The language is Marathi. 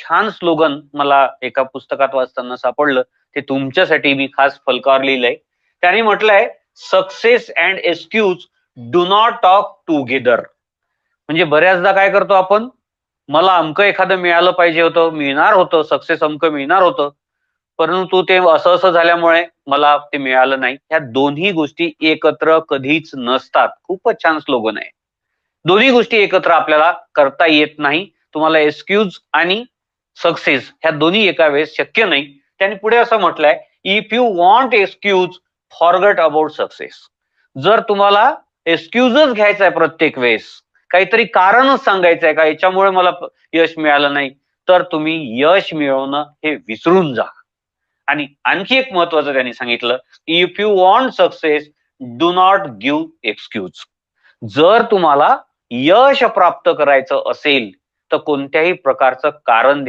छान स्लोगन मला एका पुस्तकात वाचताना सापडलं. ते तुमच्यासाठी मी खास फलकावर लिहिलंय. त्याने म्हटलंय, success and excuse do not talk together. म्हणजे बऱ्याचदा काय करतो आपण, मला अमकं एखादं मिळालं पाहिजे होतं, मिळणार होतं, सक्सेस अमकं मिळणार होतं, परंतु ते असं असं झाल्यामुळे मला ते मिळालं नाही. ह्या दोन्ही गोष्टी एकत्र कधीच नसतात. खूपच छान स्लोगन आहे. दोन्ही गोष्टी एकत्र आपल्याला करता येत नाही. तुम्हाला एक्सक्यूज आणि सक्सेस ह्या दोन्ही एका वेळेस शक्य नाही. त्याने पुढे असं म्हटलंय, if you want excuse forget about success. जर तुम्हाला एक्सक्यूजच घ्यायचा आहे प्रत्येक वेळेस, काहीतरी कारणच सांगायचंय का याच्यामुळे मला यश मिळालं नाही, तर तुम्ही यश मिळवणं हे विसरून जा. आणि आणखी एक महत्वाचं त्यांनी सांगितलं, if you want success do not give excuse. जर तुम्हाला यश प्राप्त करायचं असेल तर कोणत्याही प्रकारचं कारण